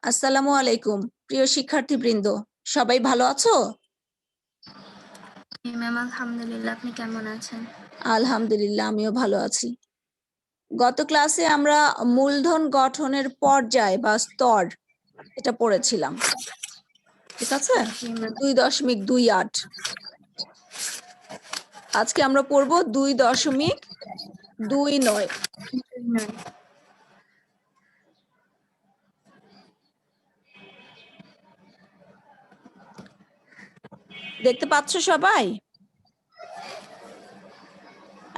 আসসালামু আলাইকুম প্রিয় শিক্ষার্থীবৃন্দ, সবাই ভালো আছো? ম্যাম আলহামদুলিল্লাহ, আপনি কেমন আছেন? আলহামদুলিল্লাহ, আমিও ভালো আছি। গত ক্লাসে আমরা মূলধন গঠনের পর্যায় বা স্তর এটা পড়েছিলাম, ঠিক আছে? 2.28। আজকে আমরা পড়ব 2.29। দেখতে পাচ্ছ সবাই?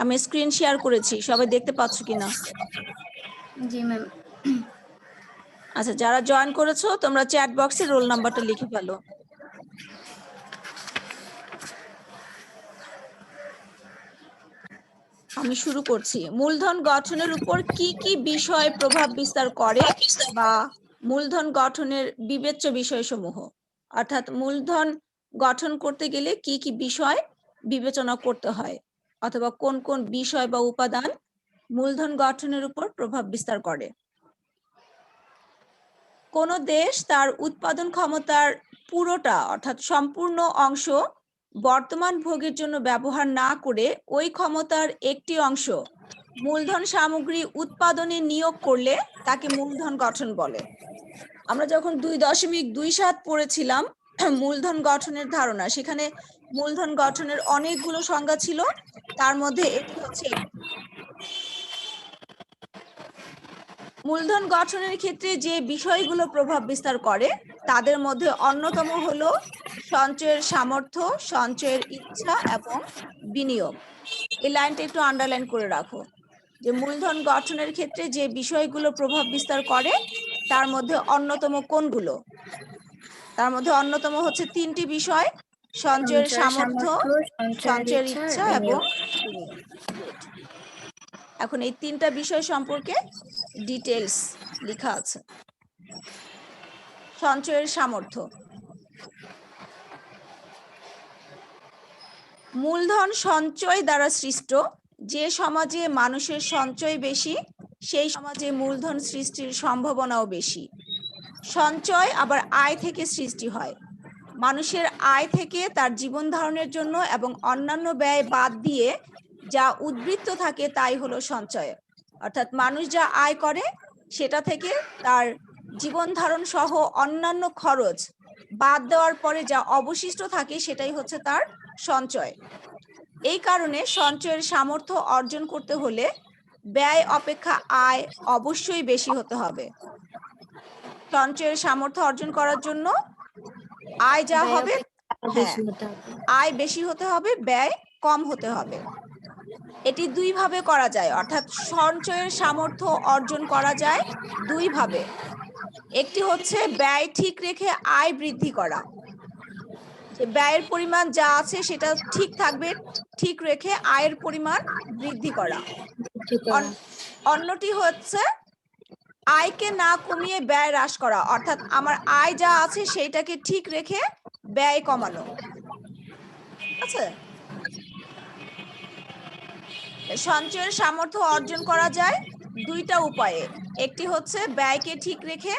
আমি স্ক্রিন শেয়ার করেছি, সবাই দেখতে পাচ্ছ কিনা? জি ম্যাম। আচ্ছা, যারা জয়েন করেছো তোমরা চ্যাট বক্সে রোল নাম্বারটা লিখে ফেলো। আমি শুরু করছি। মূলধন গঠনের উপর কি কি বিষয় প্রভাব বিস্তার করে বা মূলধন গঠনের বিবেচ্য বিষয়সমূহ, অর্থাৎ মূলধন গঠন করতে গেলে কি কি বিষয় বিবেচনা করতে হয় অথবা কোন কোন বিষয় বা উপাদান মূলধন গঠনের উপর প্রভাব বিস্তার করে। কোন দেশ তার উৎপাদন ক্ষমতার পুরোটা অর্থাৎ সম্পূর্ণ অংশ বর্তমান ভোগের জন্য ব্যবহার না করে ওই ক্ষমতার একটি অংশ মূলধন সামগ্রী উৎপাদনে নিয়োগ করলে তাকে মূলধন গঠন বলে। আমরা যখন 2.27 পড়েছিলাম মূলধন গঠনের ধারণা, সেখানে মূলধন গঠনের অনেকগুলো সংজ্ঞা ছিল, তার মধ্যে এটি হচ্ছে মূলধন গঠনের ক্ষেত্রে যে বিষয়গুলো প্রভাব বিস্তার করে তাদের মধ্যে অন্যতম হলো সঞ্চয়ের সামর্থ্য, সঞ্চয়ের ইচ্ছা এবং বিনিয়োগ। এই লাইনটা একটু আন্ডারলাইন করে রাখো যে মূলধন গঠনের ক্ষেত্রে যে বিষয়গুলো প্রভাব বিস্তার করে তার মধ্যে অন্যতম কোনগুলো? তার মধ্যে অন্যতম হচ্ছে 3টি বিষয়: সঞ্চয়ের সামর্থ্য, সঞ্চয়ের ইচ্ছা এবং বিনিয়োগ। গুড। এখন এই 3টা বিষয় সম্পর্কে ডিটেলস লেখা আছে। সঞ্চয়ের সামর্থ্য। মূলধন সঞ্চয় দ্বারা সৃষ্ট। যে সমাজে মানুষের সঞ্চয় বেশি সেই সমাজে মূলধন সৃষ্টির সম্ভাবনাও বেশি। সঞ্চয় আবার আয় থেকে সৃষ্টি হয়। মানুষের আয় থেকে তার জীবন ধারণের জন্য এবং অন্যান্য ব্যয় বাদ দিয়ে যা উদ্বৃত্ত থাকে তাই হলো সঞ্চয়। অর্থাৎ মানুষ যা আয় করে সেটা থেকে তার জীবন ধারণ সহ অন্যান্য খরচ বাদ দেওয়ার পরে যা অবশিষ্ট থাকে সেটাই হচ্ছে তার সঞ্চয়। এই কারণে সঞ্চয়ের সামর্থ্য অর্জন করতে হলে ব্যয় অপেক্ষা আয় অবশ্যই বেশি হতে হবে। সঞ্চয়ের সামর্থ্য অর্জন করার জন্য আয় যা হবে, হ্যাঁ, আয় বেশি হতে হবে, ব্যয় কম হতে হবে। এটি দুইভাবে করা যায়, অর্থাৎ সঞ্চয়ের সামর্থ্য অর্জন করা যায় দুইভাবে। একটি হচ্ছে ব্যয় ঠিক রেখে আয় বৃদ্ধি করা, যে ব্যয়ের পরিমাণ যা আছে সেটা ঠিক থাকবে, ঠিক রেখে আয়ের পরিমাণ বৃদ্ধি করা। অন্যটি হচ্ছে আয়কে না কমিয়ে ব্যয় হ্রাস করা, অর্থাৎ আমার আয় যা আছে সেইটাকে ঠিক রেখে ব্যয় কমানো। আচ্ছা, সঞ্চয়ের সামর্থ্য অর্জন করা যায় দুইটা উপায়ে। একটি হচ্ছে ব্যয়কে ঠিক রেখে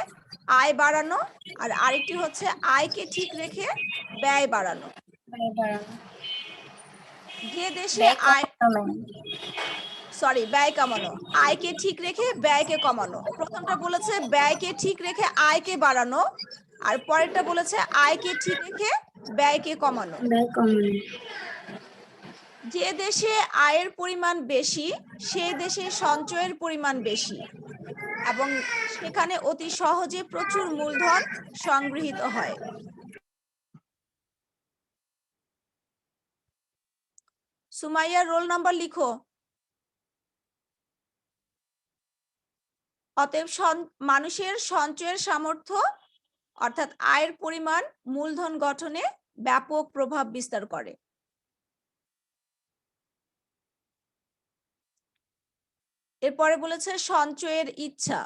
আয় বাড়ানো, আর আরেকটি হচ্ছে আয়কে ঠিক রেখে ব্যয় বাড়ানো। যে দেশে ব্যয় কমানো, আয়কে ঠিক রেখে ব্যয়কে কমানো। প্রথমটা বলেছে ব্যয়কে ঠিক রেখে আয়কে বাড়ানো, আর পরেরটা বলেছে আয়কে ঠিক রেখে ব্যয়কে কমানো। যে দেশে আয়ের পরিমাণ বেশি সেই দেশে সঞ্চয়ের পরিমাণ বেশি এবং সেখানে অতি সহজে প্রচুর মূলধন সংগৃহীত হয়। সুমাইয়ার রোল নাম্বার লিখো। অতএব মানুষের সঞ্চয়ের সামর্থ্য অর্থাৎ আয়ের পরিমাণ মূলধন গঠনে ব্যাপক প্রভাব বিস্তার করে। এরপরে বলেছে সঞ্চয়ের ইচ্ছা।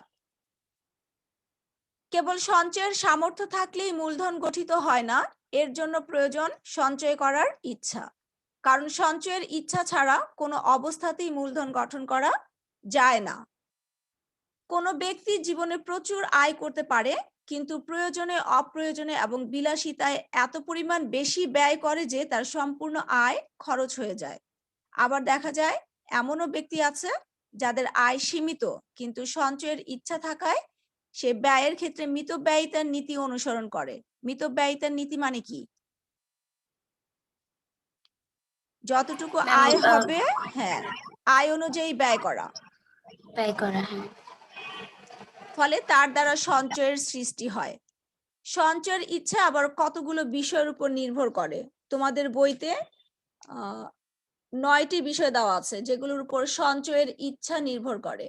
কেবল সঞ্চয়ের সামর্থ্য থাকলেই মূলধন গঠিত হয় না, এর জন্য প্রয়োজন সঞ্চয় করার ইচ্ছা। কারণ সঞ্চয়ের ইচ্ছা ছাড়া কোনো অবস্থাতেই মূলধন গঠন করা যায় না। কোনো ব্যক্তি জীবনে প্রচুর আয় করতে পারে, কিন্তু প্রয়োজনে অপ্রয়োজনে এবং বিলাসিতায় এত পরিমাণ বেশি ব্যয় করে যে তার সম্পূর্ণ আয় খরচ হয়ে যায়। আবার দেখা যায় এমনও ব্যক্তি আছে যাদের আয় সীমিত, কিন্তু সঞ্চয়ের ইচ্ছা থাকায় সে ব্যয়ের ক্ষেত্রে মিতব্যয়িতার নীতি অনুসরণ করে। মিতব্যয়িতার নীতি মানে কি? যতটুকু ম্যাম আয় হবে, হ্যাঁ, আয় অনুযায়ী ব্যয় করা। ব্যয় করা, হ্যাঁ। ফলে তার দ্বারা সঞ্চয়ের সৃষ্টি হয়। সঞ্চয়ের ইচ্ছা আবার কতগুলো বিষয়ের উপর নির্ভর করে। তোমাদের বইতে 9টি বিষয় দেওয়া আছে যেগুলোর উপর সঞ্চয়ের ইচ্ছা নির্ভর করে।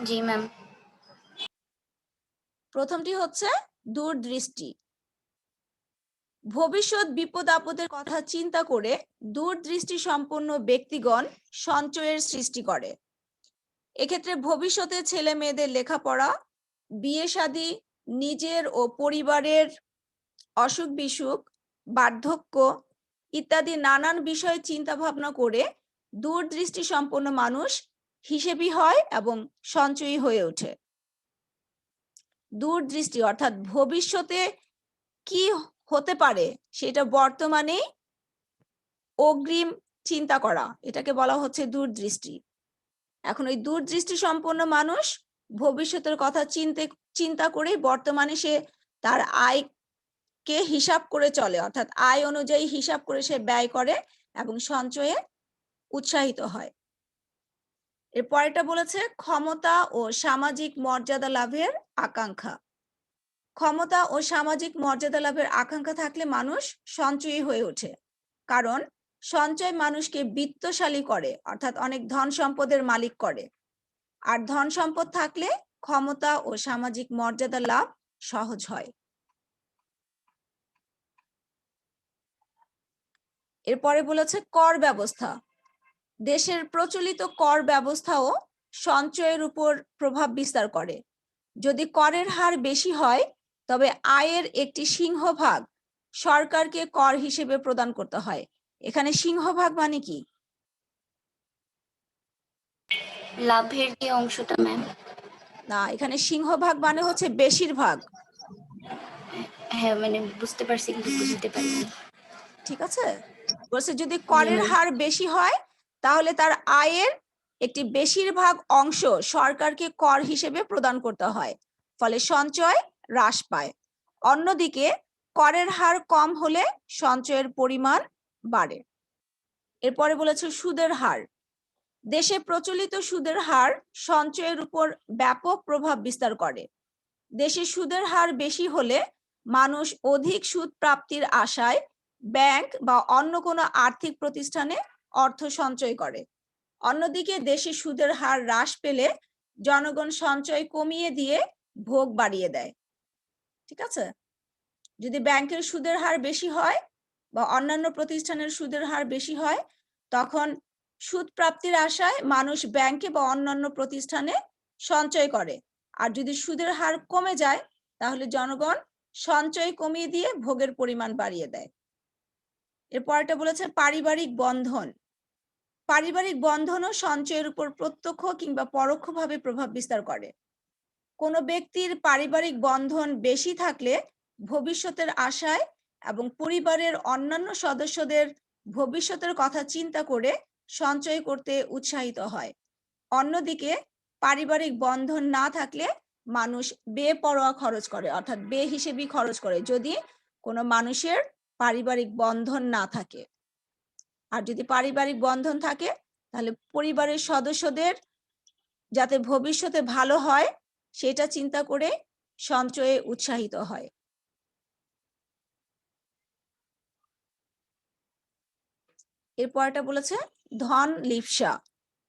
জি ম্যাম। প্রথমটি হচ্ছে দূরদৃষ্টি। ভবিষ্যৎ বিপদ আপদের কথা চিন্তা করে দূরদৃষ্টি সম্পন্ন ব্যক্তিগণ সঞ্চয়ের সৃষ্টি করে। এক্ষেত্রে ভবিষ্যতে ছেলে মেয়েদের লেখাপড়া, বিয়ে শাদী, নিজের ও পরিবারের অসুখ বিসুখ, বার্ধক্য ইত্যাদি নানান বিষয়ে চিন্তা ভাবনা করে দূরদৃষ্টি সম্পন্ন মানুষ হিসেবি হয় এবং সঞ্চয়ী হয়ে ওঠে। দূরদৃষ্টি অর্থাৎ ভবিষ্যতে কি হতে পারে সেটা বর্তমানেই অগ্রিম চিন্তা করা, এটাকে বলা হচ্ছে দূরদৃষ্টি। এখন ওই দূরদৃষ্টি সম্পন্ন মানুষ ভবিষ্যতের কথা চিন্তা করে বর্তমানে সে তার আয়কে হিসাব করে চলে, অর্থাৎ আয় অনুযায়ী হিসাব করে সে ব্যয় করে এবং সঞ্চয়ে উৎসাহিত হয়। এর পরেরটা বলেছে ক্ষমতা ও সামাজিক মর্যাদা লাভের আকাঙ্ক্ষা। ক্ষমতা ও সামাজিক মর্যাদা লাভের আকাঙ্ক্ষা থাকলে মানুষ সঞ্চয়ী হয়ে ওঠে, কারণ সঞ্চয় মানুষকে বিত্তশালী করে, অর্থাৎ অনেক ধন সম্পদের মালিক করে। আর ধন সম্পদ থাকলে ক্ষমতা ও সামাজিক মর্যাদা লাভ সহজ হয়। এরপরে বলেছে কর ব্যবস্থা। দেশের প্রচলিত কর ব্যবস্থাও সঞ্চয়ের উপর প্রভাব বিস্তার করে। যদি করের হার বেশি হয় তবে আয়ের একটি সিংহভাগ সরকারকে কর হিসেবে প্রদান করতে হয়। এখানে সিংহভাগ মানে কি? লাভের যে অংশটা ম্যাম। না, এখানে সিংহভাগ মানে হচ্ছে বেশিরভাগ। হ্যাঁ মানে বুঝতে পারছি কিন্তু বুঝতে পারিনি। ঠিক আছে, বলছে যদি করের ম্যাম। হার বেশি হয় তাহলে তার আয়ের একটি বেশিরভাগ অংশ সরকারকে কর হিসেবে প্রদান করতে হয়, ফলে সঞ্চয় হ্রাস পায়। অন্যদিকে করের হার কম হলে সঞ্চয়ের পরিমাণ বাড়ে। এরপরে বলেছে সুদের হার। দেশে প্রচলিত সুদের হার সঞ্চয়ের উপর ব্যাপক প্রভাব বিস্তার করে। দেশে সুদের হার বেশি হলে মানুষ অধিক সুদ প্রাপ্তির আশায় ব্যাংক বা অন্য কোনো আর্থিক প্রতিষ্ঠানে অর্থ সঞ্চয় করে। অন্যদিকে দেশে সুদের হার হ্রাস পেলে জনগণ সঞ্চয় কমিয়ে দিয়ে ভোগ বাড়িয়ে দেয়। ঠিক আছে, যদি ব্যাংকের সুদের হার বেশি হয় বা অন্যান্য প্রতিষ্ঠানের সুদের হার বেশি হয় তখন সুদ প্রাপ্তির আশায় মানুষ ব্যাংকে বা অন্যান্য প্রতিষ্ঠানে সঞ্চয় করে। আর যদি সুদের হার কমে যায় তাহলে জনগণ সঞ্চয় কমিয়ে দিয়ে ভোগের পরিমাণ বাড়িয়ে দেয়। এরপরটা বলেছে পারিবারিক বন্ধন। পারিবারিক বন্ধনও সঞ্চয়ের উপর প্রত্যক্ষ কিংবা পরোক্ষভাবে প্রভাব বিস্তার করে। কোনো ব্যক্তির পারিবারিক বন্ধন বেশি থাকলে ভবিষ্যতের আশায় এবং পরিবারের অন্যান্য সদস্যদের ভবিষ্যতের কথা চিন্তা করে সঞ্চয় করতে উৎসাহিত হয়। অন্যদিকে পারিবারিক বন্ধন না থাকলে মানুষ বেপরোয়া খরচ করে, অর্থাৎ বেহিসেবি খরচ করে, যদি কোনো মানুষের পারিবারিক বন্ধন না থাকে। আর যদি পারিবারিক বন্ধন থাকে তাহলে পরিবারের সদস্যদের যাতে ভবিষ্যতে ভালো হয় সেটা চিন্তা করে সঞ্চয়ে উৎসাহিত হয়। এরপরটা বলেছে ধন লিপ্সা,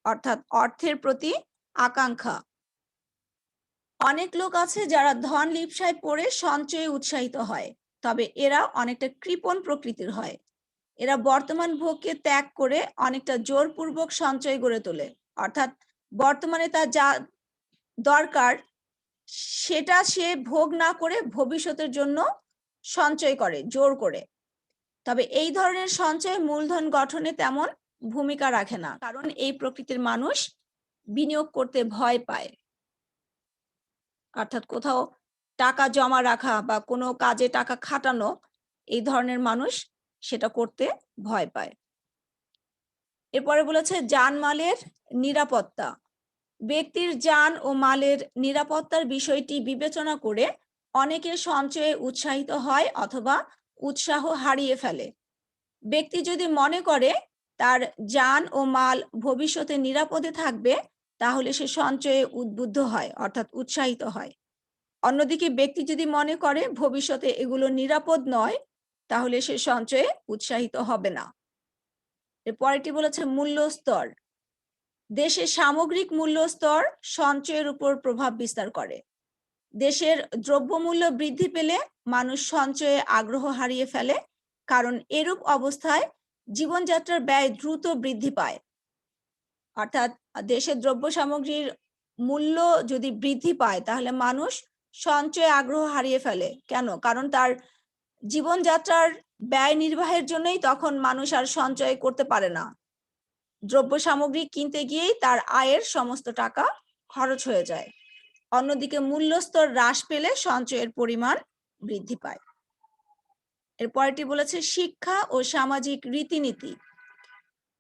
অর্থাৎ অর্থের প্রতি আকাঙ্ক্ষা। অনেক লোক আছে যারা ধন লিপ্সায় পড়ে সঞ্চয়ে উৎসাহিত হয়, তবে এরা অনেকটা কৃপণ প্রকৃতির হয়। এরা বর্তমান ভোগকে ত্যাগ করে অনেকটা জোরপূর্বক সঞ্চয় গড়ে তোলে, অর্থাৎ বর্তমানে তার যা দরকার সেটা সে ভোগ না করে ভবিষ্যতের জন্য সঞ্চয় করে জোর করে। তবে এই ধরনের সঞ্চয় মূলধন গঠনে তেমন ভূমিকা রাখে না, কারণ এই প্রকৃতির মানুষ বিনিয়োগ করতে ভয় পায়। অর্থাৎ কোথাও টাকা জমা রাখা বা কোনো কাজে টাকা খাটানো, এই ধরনের মানুষ সেটা করতে ভয় পায়। এরপরে বলেছে জানমালের নিরাপত্তা। ব্যক্তির যান ও মালের নিরাপত্তার বিষয়টি বিবেচনা করে অনেকে সঞ্চয়ে উৎসাহিত হয় অথবা উৎসাহ হারিয়ে ফেলে। ব্যক্তি যদি মনে করে তার যান ও মাল ভবিষ্যতে নিরাপদে থাকবে, তাহলে সে সঞ্চয়ে উদ্বুদ্ধ হয়, অর্থাৎ উৎসাহিত হয়। অন্যদিকে ব্যক্তি যদি মনে করে ভবিষ্যতে এগুলো নিরাপদ নয়, তাহলে সে সঞ্চয়ে উৎসাহিত হবে না। এর পরেরটি বলেছে মূল্যস্তর। দেশের সামগ্রিক মূল্যস্তর সঞ্চয়ের উপর প্রভাব বিস্তার করে। দেশের দ্রব্যমূল্য বৃদ্ধি পেলে মানুষ সঞ্চয়ে আগ্রহ হারিয়ে ফেলে, কারণ এরূপ অবস্থায় জীবনযাত্রার ব্যয় দ্রুত বৃদ্ধি পায়। অর্থাৎ দেশের দ্রব্য সামগ্রীর মূল্য যদি বৃদ্ধি পায়, তাহলে মানুষ সঞ্চয়ে আগ্রহ হারিয়ে ফেলে। কেন? কারণ তার জীবনযাত্রার ব্যয় নির্বাহের জন্যই তখন মানুষ আর সঞ্চয় করতে পারে না। দ্রব্য সামগ্রী কিনতে গিয়েই তার আয়ের সমস্ত টাকা খরচ হয়ে যায়। অন্যদিকে মূল্যস্তর হ্রাস পেলে সঞ্চয়ের পরিমাণ বৃদ্ধি পায়। এরপরটি বলেছে শিক্ষা ও সামাজিক রীতিনীতি।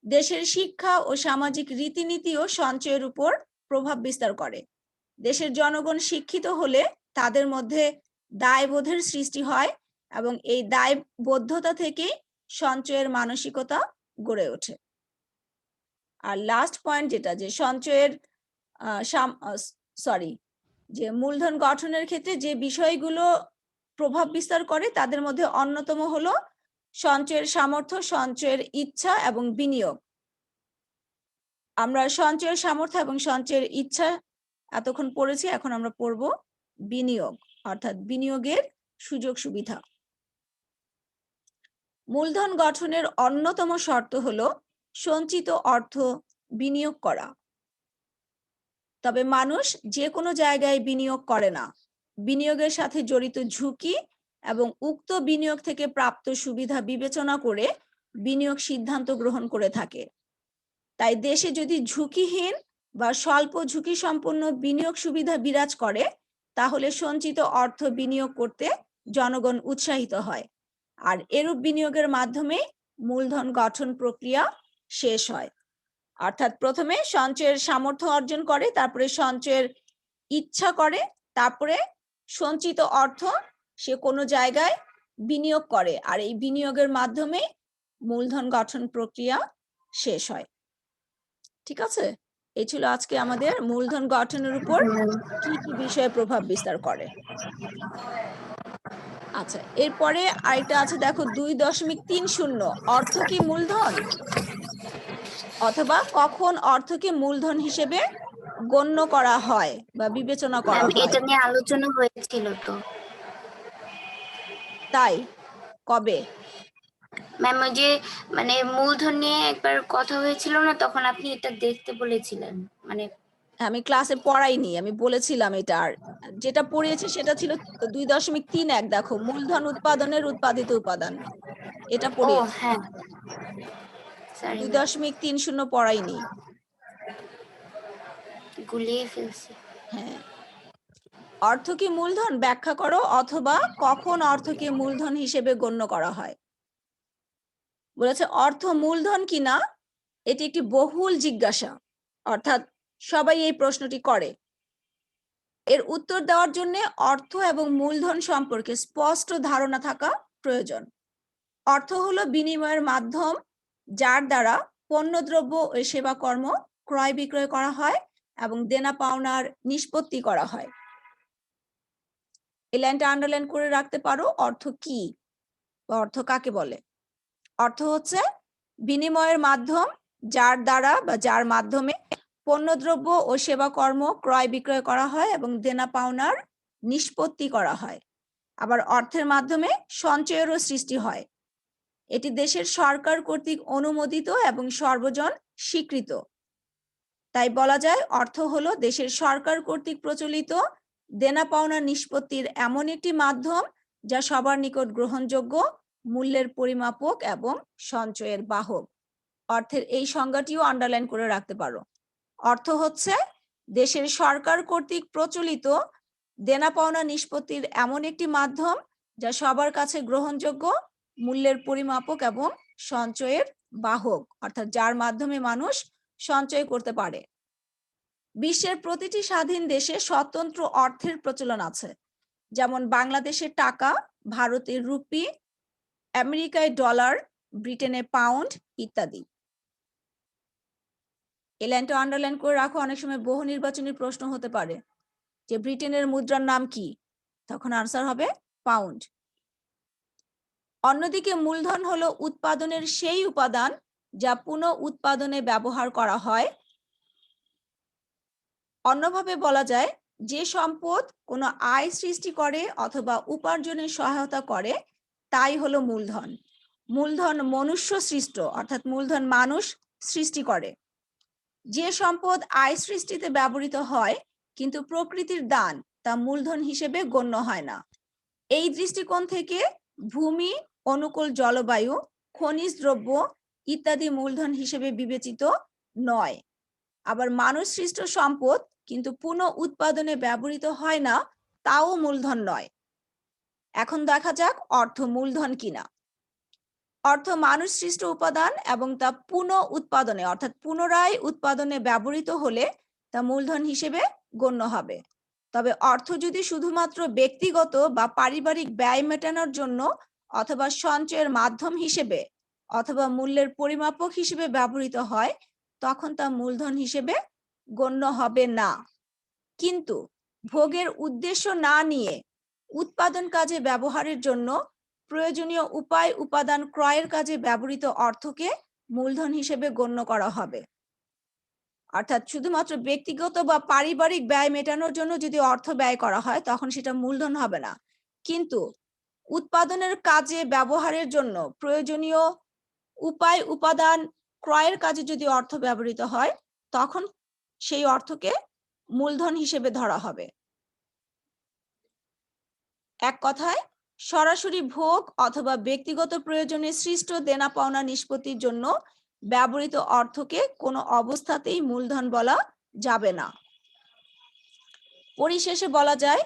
দেশের শিক্ষা ও সামাজিক রীতিনীতিও সঞ্চয়ের উপর প্রভাব বিস্তার করে। দেশের জনগণ শিক্ষিত হলে তাদের মধ্যে দায়বোধের সৃষ্টি হয় এবং এই দায়বদ্ধতা থেকেই সঞ্চয়ের মানসিকতা গড়ে ওঠে। আর লাস্ট পয়েন্ট যেটা, যে সঞ্চয়ের যে মূলধন গঠনের ক্ষেত্রে যে বিষয়গুলো প্রভাব বিস্তার করে, তাদের মধ্যে অন্যতম হলো সঞ্চয়ের সামর্থ্য, সঞ্চয়ের ইচ্ছা এবং বিনিয়োগ। আমরা সঞ্চয়ের সামর্থ্য এবং সঞ্চয়ের ইচ্ছা এতক্ষণ পড়েছি, এখন আমরা পড়ব বিনিয়োগ, অর্থাৎ বিনিয়োগের সুযোগ সুবিধা। মূলধন গঠনের অন্যতম শর্ত হলো সঞ্চিত অর্থ বিনিয়োগ করা। তবে মানুষ যে কোনো জায়গায় বিনিয়োগ করে না। বিনিয়োগের সাথে জড়িত ঝুঁকি এবং উক্ত বিনিয়োগ থেকে প্রাপ্ত সুবিধা বিবেচনা করে বিনিয়োগ সিদ্ধান্ত গ্রহণ করে থাকে। তাই দেশে যদি ঝুঁকিহীন বা স্বল্প ঝুঁকি সম্পন্ন বিনিয়োগ সুবিধা বিরাজ করে, তাহলে সঞ্চিত অর্থ বিনিয়োগ করতে জনগণ উৎসাহিত হয়। আর এরূপ বিনিয়োগের মাধ্যমে মূলধন গঠন প্রক্রিয়া শেষ হয়। অর্থাৎ প্রথমে সঞ্চয়ের সামর্থ্য অর্জন করে, তারপরে সঞ্চয়ের ইচ্ছা করে, তারপরে সঞ্চিত অর্থ সে কোনো জায়গায় বিনিয়োগ করে, আর এই বিনিয়োগের মাধ্যমে মূলধন গঠন প্রক্রিয়া শেষ হয়। ঠিক আছে, এই ছিল আজকে আমাদের মূলধন গঠনের উপর কি কি বিষয়ে প্রভাব বিস্তার করে। আচ্ছা, এরপরে আরেকটা আছে, দেখো 2.30 অর্থ কি মূলধন, অথবা কখন অর্থকে মূলধন হিসেবে গণ্য করা হয় বা বিবেচনা করা হয়। এটা নিয়ে আলোচনা হয়েছিল তো। তাই কবে? ম্যাম ওই যে মানে মূলধন নিয়ে একবার কথা হয়েছিল না, তখন আপনি এটা দেখতে বলেছিলেন। মানে আমি ক্লাসে পড়াইনি, আমি বলেছিলাম এটা। আর যেটা পড়িয়েছি সেটা ছিল 2.31, দেখো মূলধন উৎপাদনের উৎপাদিত উপাদান, এটা ও পড়িয়েছি। হ্যাঁ, সরি 2.30 পড়াইনি। গুলিয়ে ফেলছি। হ্যাঁ, অর্থ কি মূলধন ব্যাখ্যা করো, অথবা কখন অর্থকে মূলধন হিসেবে গণ্য করা হয়। বলেছে অর্থ মূলধন কিনা এটি একটি বহুল জিজ্ঞাসা, অর্থাৎ সবাই এই প্রশ্নটি করে। এর উত্তর দেওয়ার জন্য অর্থ এবং মূলধন সম্পর্কে স্পষ্ট ধারণা থাকা প্রয়োজন। অর্থ হলো বিনিময়ের মাধ্যম, যার দ্বারা পণ্যদ্রব্য ও সেবা কর্ম ক্রয় বিক্রয় করা হয় এবং দেনা পাওনার নিষ্পত্তি করা হয়। এই লাইনটা আন্ডারলাইন করে রাখতে পারো। অর্থ কি বা অর্থ কাকে বলে? অর্থ হচ্ছে বিনিময়ের মাধ্যম, যার দ্বারা বা যার মাধ্যমে পণ্যদ্রব্য ও সেবা কর্ম ক্রয় বিক্রয় করা হয় এবং দেনা পাওনার নিষ্পত্তি করা হয়। আবার অর্থের মাধ্যমে সঞ্চয়েরও সৃষ্টি হয়। এটি দেশের সরকার কর্তৃক অনুমোদিত এবং সর্বজন স্বীকৃত। তাই বলা যায় অর্থ হলো দেশের সরকার কর্তৃক প্রচলিত দেনা পাওনা নিষ্পত্তির এমন একটি মাধ্যম যা সবার নিকট গ্রহণযোগ্য, মূল্যের পরিমাপক এবং সঞ্চয়ের বাহক। অর্থের এই সংজ্ঞাটিও আন্ডারলাইন করে রাখতে পারো। অর্থ হচ্ছে দেশের সরকার কর্তৃক প্রচলিত দেনা পাওনা নিষ্পত্তির এমন একটি মাধ্যম যা সবার কাছে গ্রহণযোগ্য, মূল্যের পরিমাপক এবং সঞ্চয়ের বাহক, অর্থাৎ যার মাধ্যমে মানুষ সঞ্চয় করতে পারে। বিশ্বের প্রতিটি স্বাধীন দেশে স্বতন্ত্র অর্থের প্রচলন আছে, যেমন বাংলাদেশের টাকা, ভারতের রুপি, আমেরিকায় ডলার, ব্রিটেনে পাউন্ড ইত্যাদি। এই লাইনটা আন্ডারলাইন করে রাখো, অনেক সময় বহু নির্বাচনী প্রশ্ন হতে পারে যে ব্রিটেনের মুদ্রার নাম কি, তখন আনসার হবে পাউন্ড। অন্যদিকে মূলধন হলো উৎপাদনের সেই উপাদান যা পুনঃ উৎপাদনে ব্যবহার করা হয়। অন্যভাবে বলা যায়, যে সম্পদ কোনো আয় সৃষ্টি করে অথবা উপার্জনে সহায়তা করে তাই হলো মূলধন। মূলধন মনুষ্য সৃষ্ট, অর্থাৎ মূলধন মানুষ সৃষ্টি করে। যে সম্পদ আয় সৃষ্টিতে ব্যবহৃত হয় কিন্তু প্রকৃতির দান, তা মূলধন হিসেবে গণ্য হয় না। এই দৃষ্টিকোণ থেকে ভূমি, অনুকূল জলবায়ু, খনিজ দ্রব্য ইত্যাদি মূলধন হিসেবে বিবেচিত নয়। আবার মানুষ সৃষ্ট সম্পদ কিন্তু পুনঃ উৎপাদনে ব্যবহৃত হয় না, তাও মূলধন নয়। এখন দেখা যাক অর্থ মূলধন কিনা। অর্থ মানুষ সৃষ্ট উপাদান এবং তা পুনঃ উৎপাদনে, অর্থাৎ পুনরায় উৎপাদনে ব্যবহৃত হলে তা মূলধন হিসেবে গণ্য হবে। তবে অর্থ যদি শুধুমাত্র ব্যক্তিগত বা পারিবারিক ব্যয় মেটানোর জন্য অথবা সঞ্চয়ের মাধ্যম হিসেবে অথবা মূল্যের পরিমাপক হিসেবে ব্যবহৃত হয়, তখন তা মূলধন হিসেবে গণ্য হবে না। কিন্তু ভোগের উদ্দেশ্য না নিয়ে উৎপাদন কাজে ব্যবহারের জন্য প্রয়োজনীয় উপায় উপাদান ক্রয়ের কাজে ব্যবহৃত অর্থকে মূলধন হিসেবে গণ্য করা হবে। অর্থাৎ শুধুমাত্র ব্যক্তিগত বা পারিবারিক ব্যয় মেটানোর জন্য যদি অর্থ ব্যয় করা হয়, তখন সেটা মূলধন হবে না। কিন্তু উৎপাদনের কাজে ব্যবহারের জন্য প্রয়োজনীয় উপায় উপাদান ক্রয়ের কাজে যদি অর্থ ব্যবহৃত হয়, তখন সেই অর্থকে মূলধন হিসেবে ধরা হবে। এক কথায়, সরাসরি ভোগ অথবা ব্যক্তিগত প্রয়োজনে সৃষ্ট দেনা পাওনা নিষ্পত্তির জন্য ব্যবহৃত অর্থকে কোনো অবস্থাতেই মূলধন বলা যাবে না। পরিশেষে বলা যায়,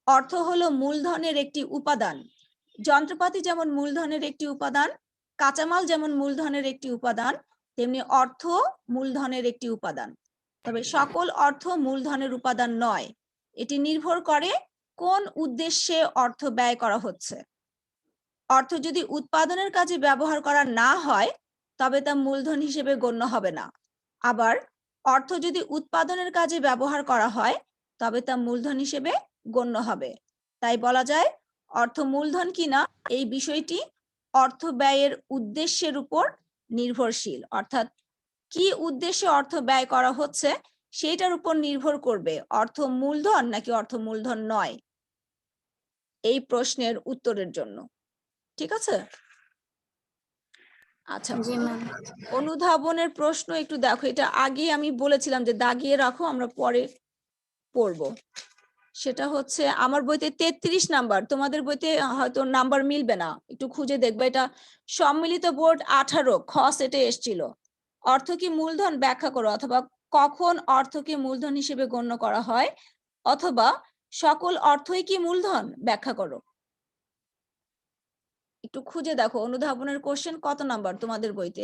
অর্থ হলো মূলধনের একটি উপাদান। যন্ত্রপাতি যেমন মূলধনের একটি উপাদান, কাঁচামাল যেমন মূলধনের একটি উপাদান, তেমনি অর্থ মূলধনের একটি উপাদান। তবে সকল অর্থ মূলধনের উপাদান নয়। এটি নির্ভর করে কোন উদ্দেশ্যে অর্থ ব্যয় করা হচ্ছে। অর্থ যদি উৎপাদনের কাজে ব্যবহার করা না হয়, তবে তা মূলধন হিসেবে গণ্য হবে না। আবার অর্থ যদি উৎপাদনের কাজে ব্যবহার করা হয়, তবে তা মূলধন হিসেবে গণ্য হবে। তাই বলা যায়, অর্থ মূলধন কিনা এই বিষয়টি অর্থ ব্যয়ের উদ্দেশ্যের উপর নির্ভরশীল। অর্থাৎ কি উদ্দেশ্যে অর্থ ব্যয় করা হচ্ছে সেটার উপর নির্ভর করবে অর্থ মূলধন নাকি অর্থ মূলধন নয়, এই প্রশ্নের উত্তরের জন্য। ঠিক আছে? আচ্ছা, জি ম্যাম। অনুধাবনের প্রশ্ন একটু দেখো। এটা আগে আমি বলেছিলাম যে দাগিয়ে রাখো, আমরা পরে পড়ব। সেটা হচ্ছে আমার বইতে 33 নাম্বার, তোমাদের বইতে হয়তো নাম্বার মিলবে না, একটু খুঁজে দেখবে। এটা সম্মিলিত বোর্ড 18 খ সেটে এসেছিল। অর্থ কি মূলধন ব্যাখ্যা করো, অথবা কখন অর্থকে মূলধন হিসেবে গণ্য করা হয়, অথবা সকল অর্থই কি মূলধন ব্যাখ্যা করো। একটু খুঁজে দেখো অনুধাবনের কোশ্চেন কত নাম্বার তোমাদের বইতে।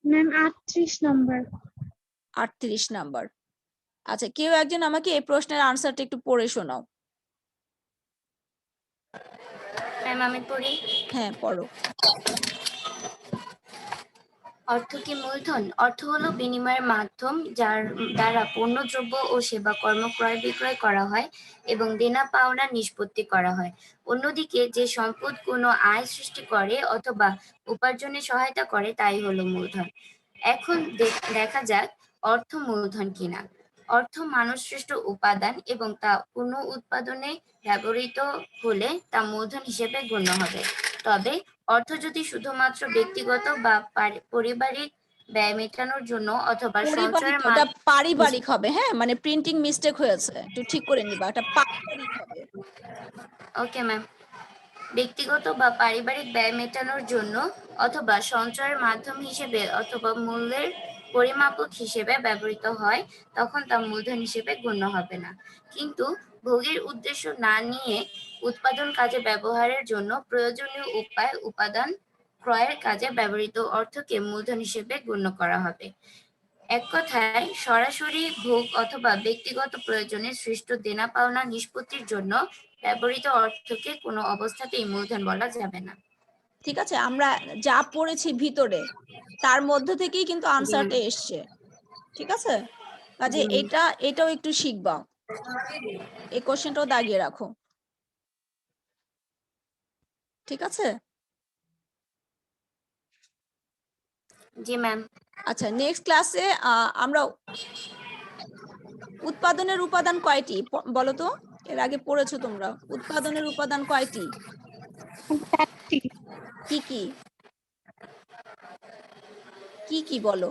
Ma'am 38 number. 38 নাম্বার। আচ্ছা, কেউ একজন আমাকে এই প্রশ্নের আনসারটা একটু পড়ে শোনাও। ম্যাম আমি পড়ি। হ্যাঁ, পড়ো। অর্থ কি মূলধন? অর্থ হলো বিনিময়ের মাধ্যম যার দ্বারা পণ্য দ্রব্য ও সেবা কর্ম ক্রয় বিক্রয় করা হয় এবং দেনা পাওনা নিষ্পত্তি করা হয়। অন্যদিকে যে সম্পদ কোনো আয় সৃষ্টি করে অথবা উপার্জনে সহায়তা করে তাই হলো মূলধন। এখন দেখা যাক অর্থ মূলধন কিনা। অর্থ মানব সৃষ্ট উপাদান এবং তা পুনঃ উৎপাদনে ব্যবহৃত হলে তা মূলধন হিসেবে গণ্য হবে। তবে অর্থ যদি শুধুমাত্র ব্যক্তিগত বা পারিবারিক ব্যয় মেটানোর জন্য অথবা সঞ্চয়ের ওটা পারিবারিক হবে। হ্যাঁ, মানে প্রিন্টিং মিস্টেক হয়েছে, একটু ঠিক করে নিবা। এটা পারিবারিক হবে। Okay ma'am. ব্যক্তিগত বা পারিবারিক ব্যয় মেটানোর জন্য অথবা সঞ্চয়ের মাধ্যম হিসেবে অথবা মূল্যের পরিমাপক হিসেবে ব্যবহৃত হয়, তখন তা মূলধন হিসেবে গণ্য হবে না। কিন্তু ভোগের উদ্দেশ্য না নিয়ে উৎপাদন কাজে ব্যবহারের জন্য প্রয়োজনীয় উপাদান ক্রয়ের কাজে ব্যবহৃত অর্থকে মূলধন হিসেবে গণ্য করা হবে। এক কথায় সরাসরি ভোগ অথবা ব্যক্তিগত প্রয়োজনে সৃষ্ট দেনা পাওনা নিষ্পত্তির জন্য ব্যবহৃত অর্থকে কোনো অবস্থাতেই মূলধন বলা যাবে না। ঠিক আছে, আমরা যা পড়েছি ভিতরে তার মধ্য থেকেই কিন্তু আনসারটা এসছে। ঠিক আছে, কাজে এটাও একটু শিখবা, এই কোশ্চেনটাও দাগিয়ে রাখো। ঠিক আছে, জি ম্যাম। আচ্ছা নেক্সট ক্লাসে আমরা উৎপাদনের উপাদান কয়টি বলো তো? এর আগে পড়েছো তোমরা, উৎপাদনের উপাদান কয়টি? 4টি। কি কি কি কি বলো?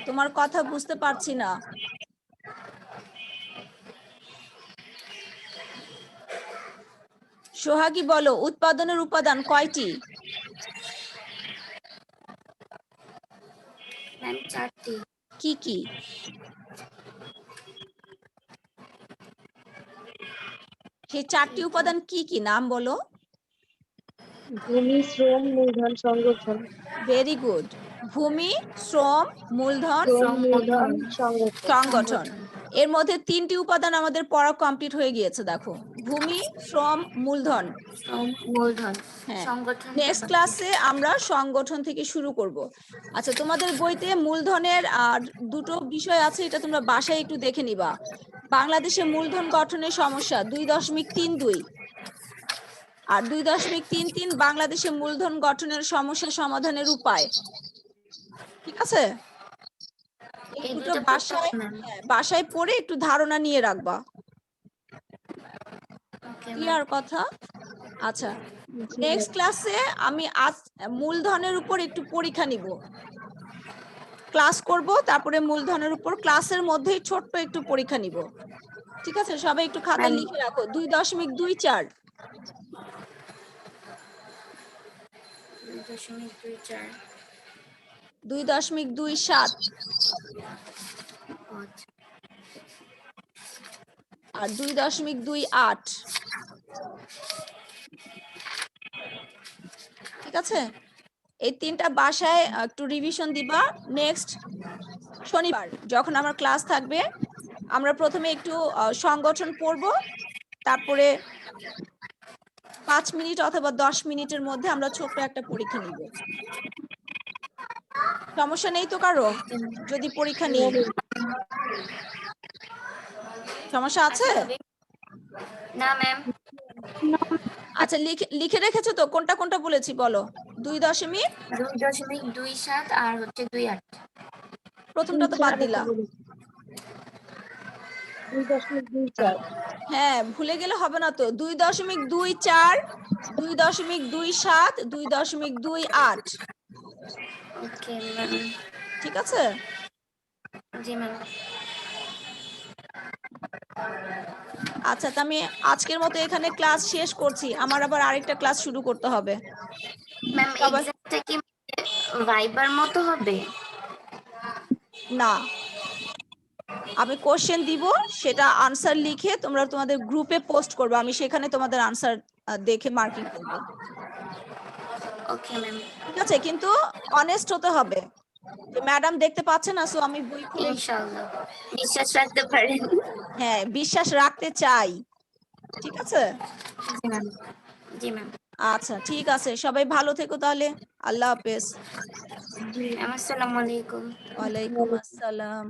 তোমার কথা বুঝতে পারছি না। সোহাগী বলো, উৎপাদনের উপাদান কয়টি? ম্যাম 4টি। কি কি? সেই 4টি উপাদান কি কি নাম বলো? ভূমি, শ্রম, মূলধন, সংগঠন। Very good. ভূমি, শ্রম, মূলধন, মূলধন, সংগঠন। এর মধ্যে 3টি উপাদান আমাদের পড়া কমপ্লিট হয়ে গিয়েছে। দেখো, ভূমি, শ্রম, মূলধন। মূলধন, হ্যাঁ, সংগঠন। নেক্সট ক্লাসে আমরা সংগঠন থেকে শুরু করব। আচ্ছা, তোমাদের বইতে মূলধনের দুটো বিষয় আছে, এটা তোমরা বাসায় একটু দেখে নিবা। বাংলাদেশে মূলধন গঠনের সমস্যা 2.32 আর 2.33 বাংলাদেশে মূলধন গঠনের সমস্যা সমাধানের উপায়। ঠিক আছে, এই দুটো বাসায় পড়ে একটু ধারণা নিয়ে রাখবা। ক্লিয়ার কথা? আচ্ছা, নেক্সট ক্লাসে আমি মূলধনের উপর একটু পরীক্ষা নিব, ক্লাস করব, তারপরে মূলধনের উপর ক্লাসের মধ্যেই ছোট্ট একটু পরীক্ষা নিব। ঠিক আছে, সবাই একটু খাতায় লিখে রাখো। 2.24 2.27 আর 2.28। ঠিক আছে, এই 3টা বাসায় একটু রিভিশন দিবা। নেক্সট শনিবার যখন আমার ক্লাস থাকবে, আমরা প্রথমে একটু সংগঠন পড়ব, তারপরে 5 মিনিট অথবা 10 মিনিটের মধ্যে আমরা ছোট্ট একটা পরীক্ষা নিব। সমস্যা নেই তো কারো যদি পরীক্ষা নিই? সমস্যা আছে? না ম্যাম। আচ্ছা, লিখে রেখেছো তো? কোনটা কোনটা বলেছি বলো? 2.27 আর হচ্ছে 2.8। প্রথমটা তো বাদ দিলা। 2.24। হ্যাঁ, ভুলে গেলে হবে না তো। 2.24, 2.27, 2.28। Okay ma'am. ঠিক আছে, জি ম্যাম। আচ্ছা, তো আমি আজকের মতো এখানে ক্লাস শেষ করছি, আমার আবার আরেকটা ক্লাস শুরু করতে হবে। ম্যাম এক্সামটা কি ভাইবার মতো হবে? না, আমি কোশ্চেন দিব, সেটা আনসার লিখে তোমরা তোমাদের গ্রুপে পোস্ট করবে, আমি সেখানে তোমাদের আনসার দেখে মার্কিং করব। Okay ma'am. ঠিক আছে, কিন্তু অনেস্ট হতে হবে। ম্যাডাম দেখতে পাচ্ছে না, সো আমি বই খুলে ইনশাআল্লাহ বিশ্বাস রাখতে পারেন। হ্যাঁ, বিশ্বাস রাখতে চাই। ঠিক আছে, জি ম্যাম। জি ম্যাম। আচ্ছা ঠিক আছে, সবাই ভালো থেকো তাহলে। আল্লাহ হাফেজ। আসসালামু আলাইকুম। ওয়ালাইকুম আসসালাম।